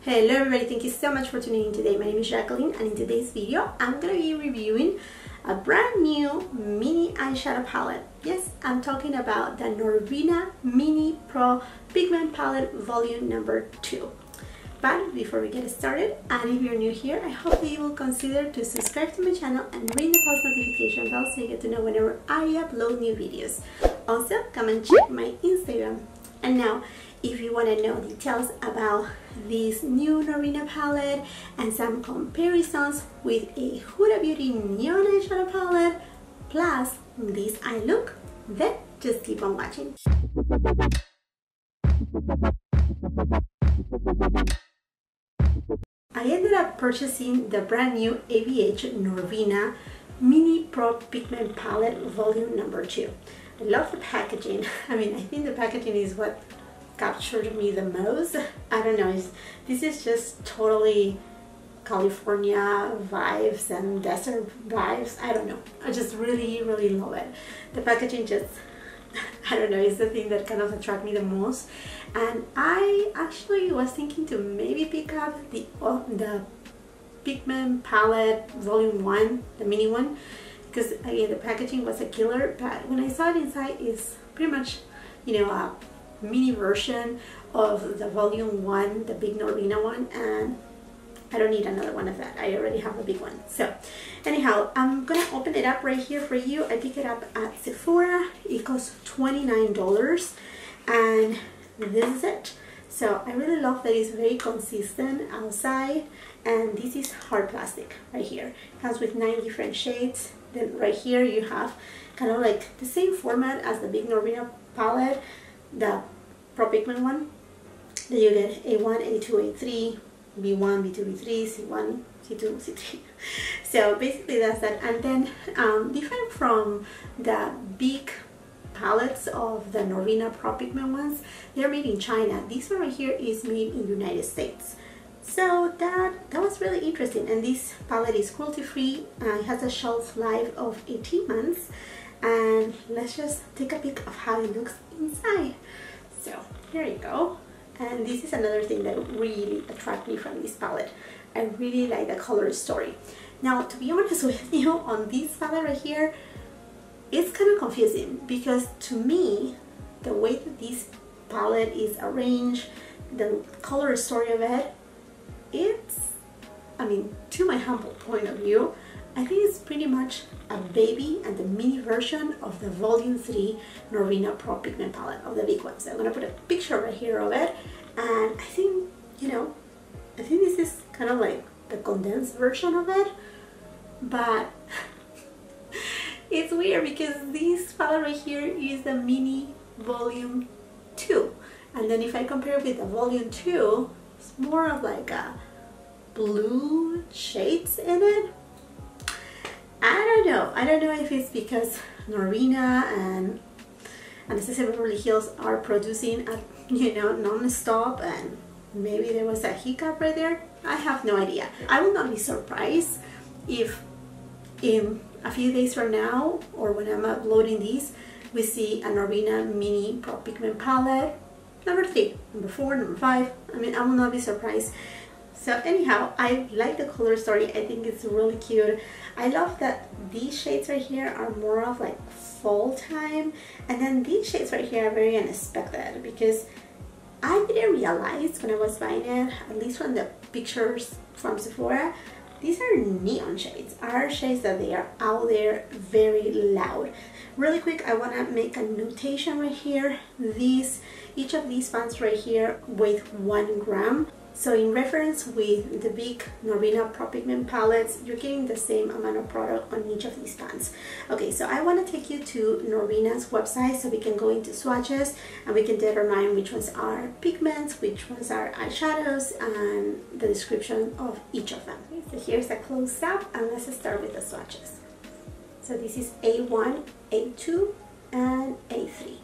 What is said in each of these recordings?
Hello everybody, thank you so much for tuning in today. My name is Jacqueline and in today's video I'm going to be reviewing a brand new mini eyeshadow palette. Yes, I'm talking about the Norvina Mini Pro Pigment Palette Volume Number 2. But before we get started, and if you're new here, I hope that you will consider to subscribe to my channel and ring the post notification bell so you get to know whenever I upload new videos. Also, come and check my Instagram. And now, if you want to know details about this new Norvina palette and some comparisons with a Huda Beauty neon eyeshadow palette plus this eye look, then just keep on watching. I ended up purchasing the brand new ABH Norvina Mini Pro Pigment Palette Volume Number 2. I love the packaging. I mean, I think the packaging is what captured me the most. I don't know, this is just totally California vibes and desert vibes. I don't know, I just really love it. The packaging just, I don't know, is the thing that kind of attracted me the most. And I actually was thinking to maybe pick up the Pigment Palette Volume 1, the mini one, because again the packaging was a killer, but when I saw it inside, it's pretty much, you know, a mini version of the volume 1, the big Norvina one, and I don't need another one of that. I already have a big one. So anyhow, I'm gonna open it up right here for you. I picked it up at Sephora. It costs $29 and this is it. So I really love that it's very consistent outside, and this is hard plastic right here. It comes with 9 different shades. Then right here you have kind of like the same format as the big Norvina palette, the Pro Pigment one. Then you get A1, A2, A3, B1, B2, B3, C1, C2, C3. So basically that's that. And then different from the big palettes of the Norvina Pro Pigment ones, they're made in China. This one right here is made in the United States. So that was really interesting. And this palette is cruelty free. It has a shelf life of 18 months. And let's just take a peek of how it looks inside. So here you go. And this is another thing that really attracted me from this palette. I really like the color story. Now, to be honest with you, on this palette right here, it's kind of confusing because to me, the way that this palette is arranged, the color story of it, it's, I mean, to my humble point of view, I think it's pretty much a baby and the mini version of the Volume 3 Norvina Pro Pigment Palette, of the big one. So I'm going to put a picture right here of it, and I think, you know, I think this is kind of like the condensed version of it, but it's weird because this palette right here is the mini Volume 2, and then if I compare it with the Volume 2, it's more of like a blue shades in it. I don't know if it's because Norvina and Anastasia Beverly Hills are producing at, you know, non-stop, and maybe there was a hiccup right there. I have no idea. I will not be surprised if in a few days from now, or when I'm uploading these, we see a Norvina Mini Pro Pigment Palette number 3, number 4, number 5. I mean, I will not be surprised. So anyhow, I like the color story. I think it's really cute. I love that these shades right here are more of like fall time, and then these shades right here are very unexpected because I didn't realize when I was buying it, at least from the pictures from Sephora, these are neon shades, are shades that they are out there, very loud. Really quick, I want to make a notation right here. Each of these pans right here weigh 1 gram. So in reference with the big Norvina Pro Pigment palettes, you're getting the same amount of product on each of these pans. Okay, so I want to take you to Norvina's website so we can go into swatches and we can determine which ones are pigments, which ones are eyeshadows, and the description of each of them. Okay, so here's a close-up, and let's start with the swatches. So this is A1, A2, and A3.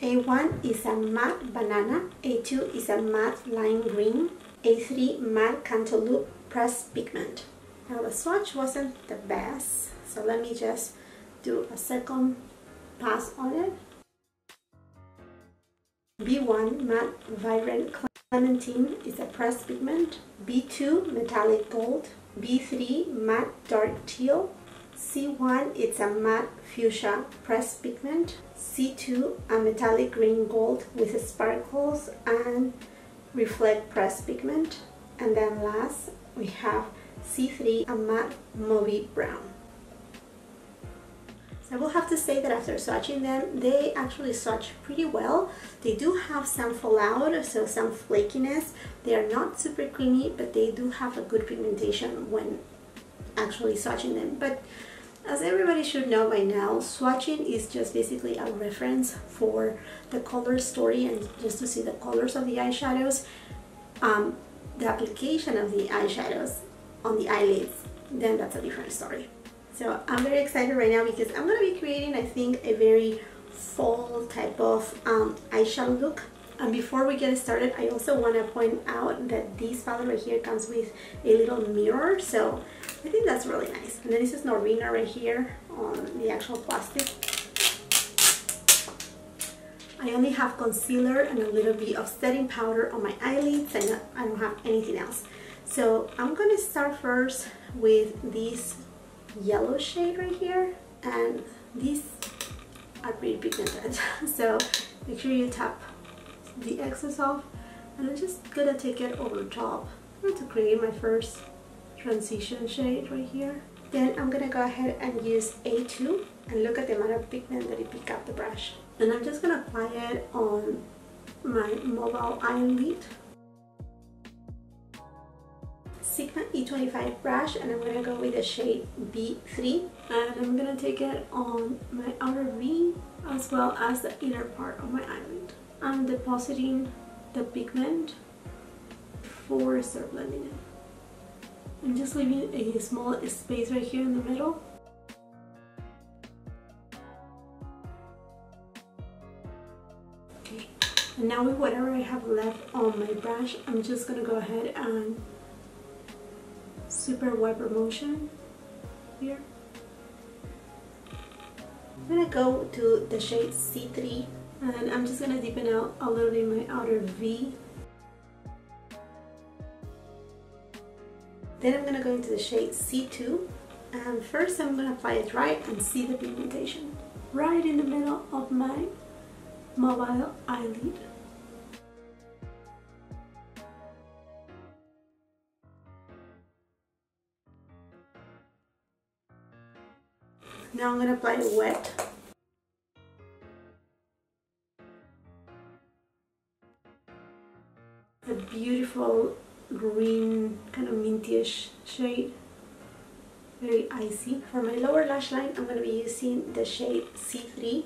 A1 is a matte banana, A2 is a matte lime green, A3 matte cantaloupe pressed pigment. Now the swatch wasn't the best, so let me just do a second pass on it. B1 matte vibrant Clementine is a pressed pigment. B2 metallic gold. B3 matte dark teal. C1 it's a matte fuchsia pressed pigment. C2 a metallic green gold with sparkles and reflect pressed pigment. And then last we have C3 a matte mauvey brown. I will have to say that after swatching them, they actually swatch pretty well. They do have some fallout, so some flakiness. They are not super creamy, but they do have a good pigmentation when actually swatching them. But as everybody should know by now, swatching is just basically a reference for the color story and just to see the colors of the eyeshadows. The application of the eyeshadows on the eyelids, then that's a different story. So I'm very excited right now because I'm going to be creating, I think, a very fall type of eyeshadow look. And before we get started, I also want to point out that this palette right here comes with a little mirror, so I think that's really nice. And then this is Norvina right here on the actual plastic. I only have concealer and a little bit of setting powder on my eyelids, and I don't have anything else. So I'm going to start first with this yellow shade right here, and these are pretty pigmented, so make sure you tap the excess off, and I'm just gonna take it over top to create my first transition shade right here. Then I'm gonna go ahead and use A2 and look at the amount of pigment that it picked up the brush, and I'm just gonna apply it on my mobile eyelid. Sigma E25 brush, and I'm gonna go with the shade B3, and I'm gonna take it on my outer V as well as the inner part of my eyelid. I'm depositing the pigment before I start blending it. I'm just leaving a small space right here in the middle. Okay, and now with whatever I have left on my brush, I'm just gonna go ahead and super wiper motion here. I'm gonna go to the shade C3, and I'm just gonna deepen out a little bit my outer V. Then I'm gonna go into the shade C2, and first I'm gonna apply it right and see the pigmentation right in the middle of my mobile eyelid. Now I'm going to apply it wet. A beautiful green, kind of minty-ish shade. Very icy. For my lower lash line, I'm going to be using the shade C3.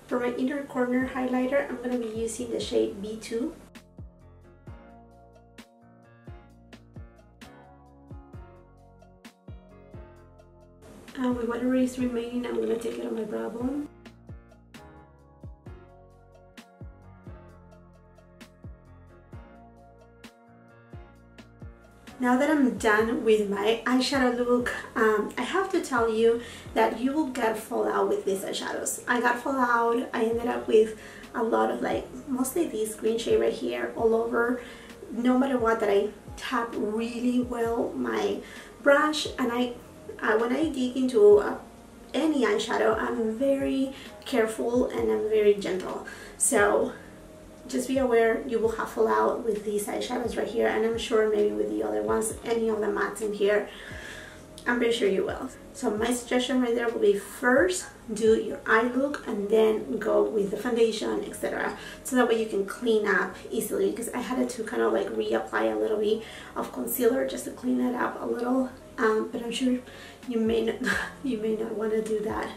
For my inner corner highlighter, I'm going to be using the shade B2. And with whatever is remaining, I'm going to take it on my brow bone. Now that I'm done with my eyeshadow look, I have to tell you that you will get fallout with these eyeshadows. I got fallout. I ended up with a lot of mostly this green shade right here all over. No matter what, that I tap really well my brush, and when I dig into any eyeshadow, I'm very careful and I'm very gentle. So just be aware you will have fallout with these eyeshadows right here, and I'm sure maybe with the other ones, any of the mattes in here, I'm pretty sure you will. So my suggestion right there will be first do your eye look and then go with the foundation, etc. So that way you can clean up easily, because I had to kind of reapply a little bit of concealer just to clean it up a little. But I'm sure you may not want to do that.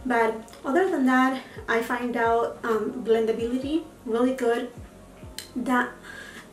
But other than that, I find out blendability really good. The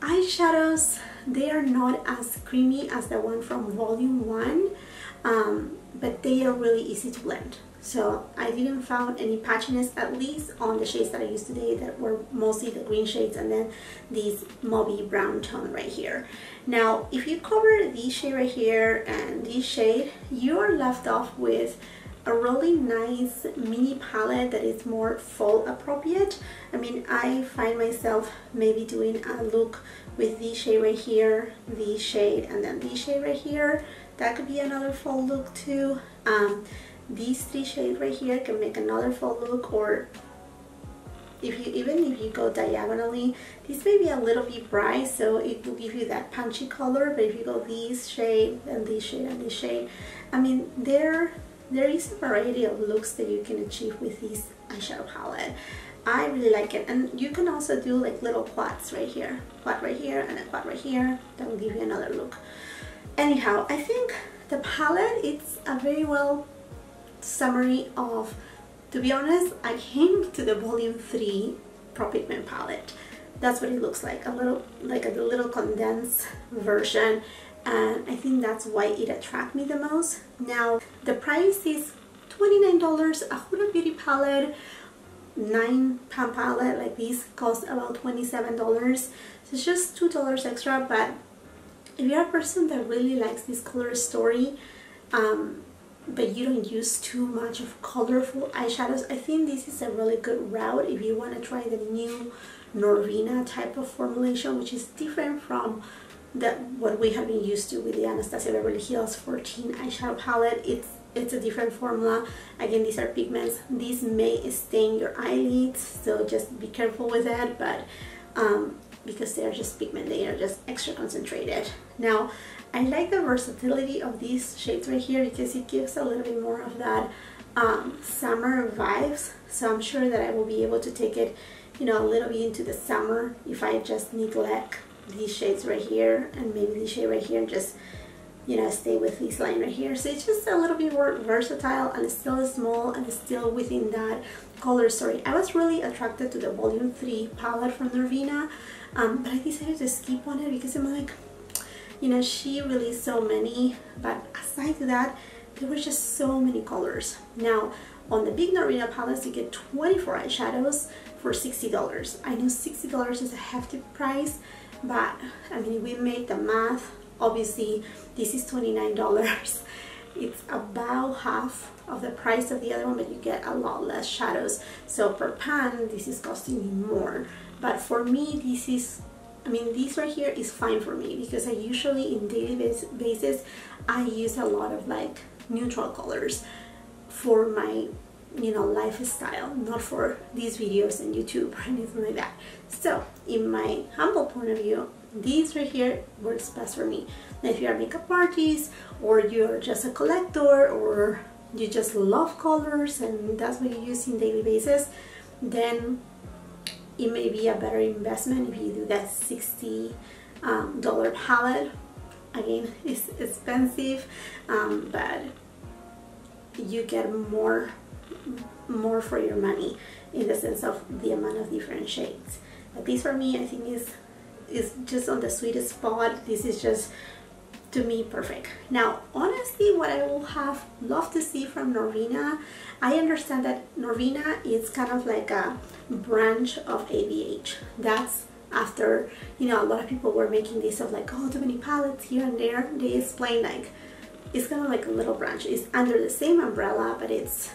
eyeshadows, they are not as creamy as the one from volume 1, but they are really easy to blend. So I didn't find any patchiness, at least on the shades that I used today, that were mostly the green shades and then this mauvey brown tone right here. Now, if you cover this shade right here and this shade, you are left off with a really nice mini palette that is more fall appropriate. I mean, I find myself maybe doing a look with this shade right here, this shade, and then this shade right here. That could be another fall look too. These three shades right here can make another fall look, or even if you go diagonally, this may be a little bit bright, so it will give you that punchy color. But if you go this shade and this shade and this shade, I mean, there is a variety of looks that you can achieve with this eyeshadow palette. I really like it. And you can also do like little quads right here, quad right here, and a quad right here. That will give you another look. Anyhow, I think the palette, it's a very well summary of, to be honest, I came to the volume 3 Pro Pigment palette. That's what it looks like, a little like a little condensed version, and I think that's why it attracted me the most. Now the price is $29. A Huda Beauty palette, 9-pound palette like this, costs about $27. So it's just $2 extra. But if you're a person that really likes this color story, but you don't use too much of colorful eyeshadows, I think this is a really good route if you want to try the new Norvina type of formulation, which is different from what we have been used to with the Anastasia Beverly Hills 14 eyeshadow palette. It's a different formula. Again, these are pigments. These may stain your eyelids, so just be careful with that. But because they are just pigment, they are just extra concentrated. Now, I like the versatility of these shades right here because it gives a little bit more of that summer vibes. So I'm sure that I will be able to take it, you know, a little bit into the summer if I just neglect these shades right here and maybe this shade right here and just, you know, stay with this line right here. So it's just a little bit more versatile, and it's still small and it's still within that color story. I was really attracted to the volume 3 palette from Norvina, but I decided to skip on it because I'm like, you know, she released so many, but aside to that, there were just so many colors. Now on the big Norvina palettes, you get 24 eyeshadows for $60. I know $60 is a hefty price, but I mean, if we make the math, obviously this is $29. It's about half of the price of the other one, but you get a lot less shadows. So per pan, this is costing me more. But for me, this is, I mean, this right here is fine for me because I usually, in daily basis, I use a lot of like neutral colors for my, you know, lifestyle, not for these videos and YouTube or anything like that. So in my humble point of view, these right here works best for me. Now, if you're a makeup artist, or you're just a collector, or you just love colors and that's what you use in daily basis, then it may be a better investment if you do that $60 palette. Again, it's expensive, but you get more for your money in the sense of the amount of different shades. But this for me, I think is just on the sweetest spot. This is just, to me, perfect. Now honestly, what I will have loved to see from Norvina, I understand that Norvina is kind of like a branch of ABH. That's after, you know, a lot of people were making this of like, oh, too many palettes here and there. They explain like it's kind of like a little branch. It's under the same umbrella, but it's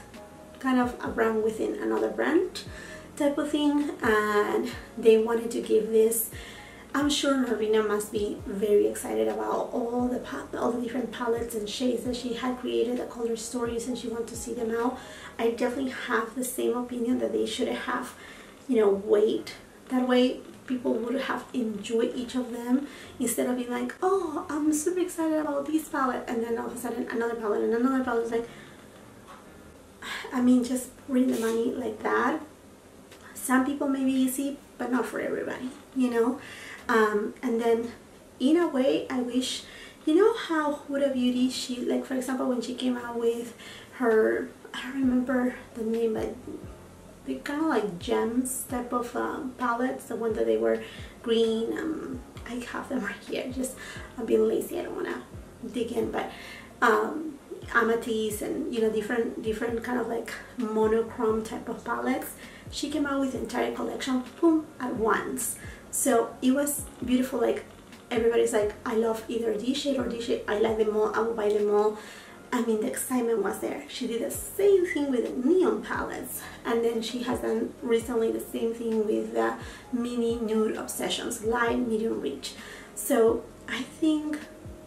kind of a brand within another brand type of thing. And they wanted to give this, I'm sure Norvina must be very excited about all the different palettes and shades that she had created, the color stories, and she wants to see them out. I definitely have the same opinion that they should have, you know, wait. That way people would have enjoyed each of them instead of being like, oh, I'm super excited about this palette, and then all of a sudden another palette and another palette. Is like, I mean, just putting the money like that. Some people may be easy, but not for everybody, you know. And then in a way, I wish, you know how Huda Beauty, she, like for example, when she came out with her, I don't remember the name, but they kind of like gems type of palettes, the one that they were green. I have them right here, just I'm being lazy, I don't want to dig in, but amethyst and, you know, different kind of like monochrome type of palettes. She came out with the entire collection, boom, at once. So it was beautiful. Like everybody's like, I love either this shade or this shade. I like them all. I will buy them all. I mean, the excitement was there. She did the same thing with the neon palettes, and then she has done recently the same thing with the mini nude obsessions, light, medium, rich. So I think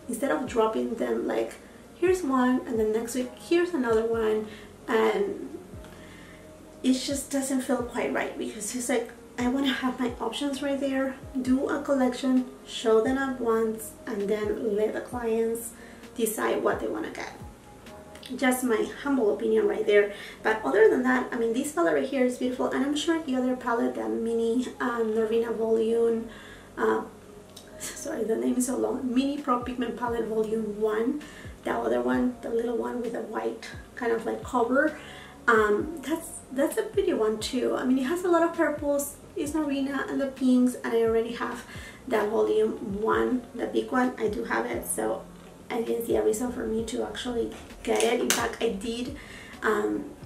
instead of dropping them like, here's one and then next week here's another one, and it just doesn't feel quite right, because it's like, I want to have my options right there, do a collection, show them at once, and then let the clients decide what they want to get. Just my humble opinion right there. But other than that, I mean, this palette right here is beautiful, and I'm sure the other palette, the mini Norvina volume, sorry, the name is so long, Mini Pro Pigment Palette Volume 1, the other one, the little one with a white kind of like cover, that's a pretty one too. I mean, it has a lot of purples, it's Norvina, and the pinks, and I already have that volume 1, the big one. I do have it, so I didn't see a reason for me to actually get it. In fact, I did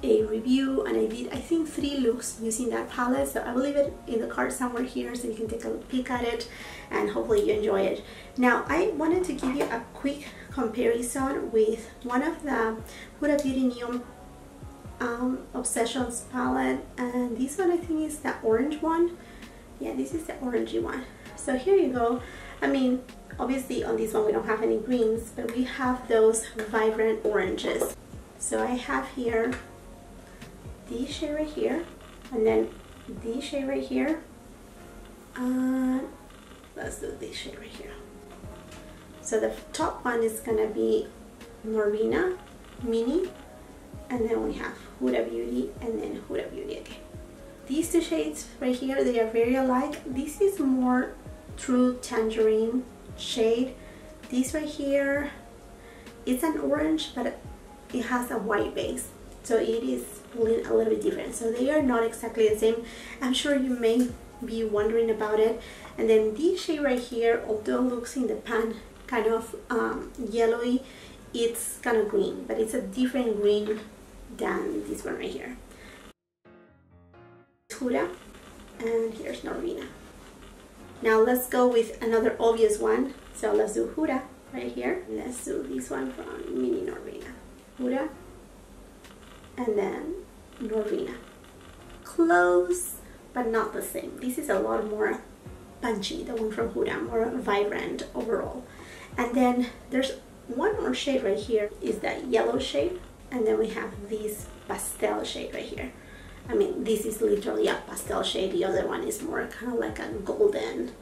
a review, and I did, I think, 3 looks using that palette, so I will leave it in the card somewhere here so you can take a peek at it, and hopefully you enjoy it. Now, I wanted to give you a quick comparison with one of the Huda Beauty Neon Obsessions palette, and this one I think is the orange one. Yeah, this is the orangey one. So here you go. I mean, obviously on this one we don't have any greens, but we have those vibrant oranges. So I have here this shade right here, and then this shade right here, and let's do this shade right here. So the top one is gonna be Norvina Mini, and then we have Huda Beauty, and then Huda Beauty again. These 2 shades right here, they are very alike. This is more true tangerine shade. This right here, it's an orange, but it has a white base, so it is pulling a little bit different. So they are not exactly the same. I'm sure you may be wondering about it. And then this shade right here, although looks in the pan kind of yellowy, it's kind of green, but it's a different green than this one right here. Huda, and here's Norvina. Now let's go with another obvious one. So let's do Huda right here. Let's do this one from Mini Norvina. Huda, and then Norvina. Close, but not the same. This is a lot more punchy, the one from Huda, more vibrant overall. And then there's one more shade right here, is that yellow shade, and then we have this pastel shade right here. I mean, this is literally a pastel shade. The other one is more kind of like a golden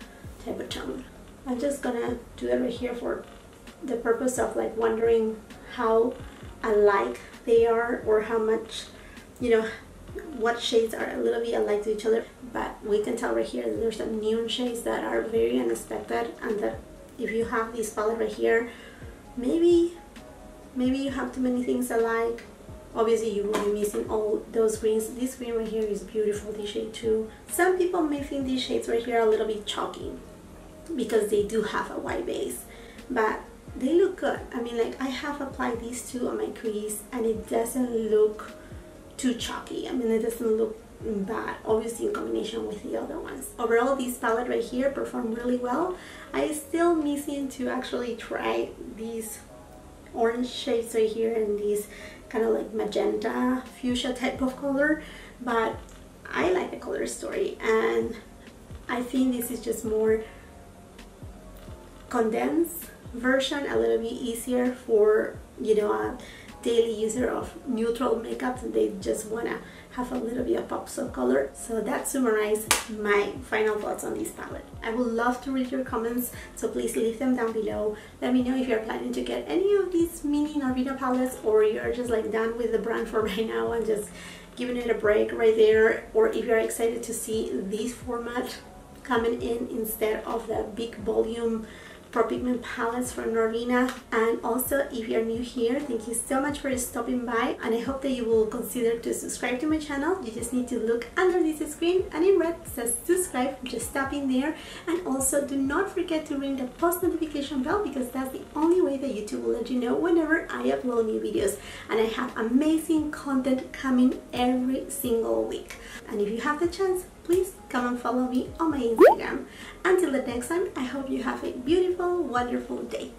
type of tone. I'm just gonna do it right here for the purpose of like wondering how alike they are, or how much, you know, what shades are a little bit alike to each other. But we can tell right here that there's some neon shades that are very unexpected, and that if you have this palette right here, maybe you have too many things alike. Obviously you will be missing all those greens. This green right here is beautiful, this shade too. Some people may think these shades right here are a little bit chalky because they do have a white base, but they look good. I mean, like, I have applied these 2 on my crease and it doesn't look too chalky. I mean, it doesn't look bad, obviously in combination with the other ones. Overall, this palette right here performed really well. I still missing to actually try these orange shades right here and these kind of like magenta fuchsia type of color, but I like the color story, and I think this is just more condensed version, a little bit easier for, you know, a daily user of neutral makeup, and they just want to have a little bit of pops of color. So that summarized my final thoughts on this palette. I would love to read your comments, so please leave them down below. Let me know if you're planning to get any of these mini Norvina palettes, or you're just like done with the brand for right now and just giving it a break right there, or if you're excited to see this format coming in instead of the big volume Pro Pigment palettes from Norvina. And also, if you're new here, thank you so much for stopping by, and I hope that you will consider to subscribe to my channel. You just need to look under this screen, and in red it says subscribe. Just tap in there, and also do not forget to ring the post notification bell, because that's the only way that YouTube will let you know whenever I upload new videos. And I have amazing content coming every single week, and if you have the chance, please come and follow me on my Instagram. Until the next time, I hope you have a beautiful, wonderful day.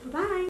Bye!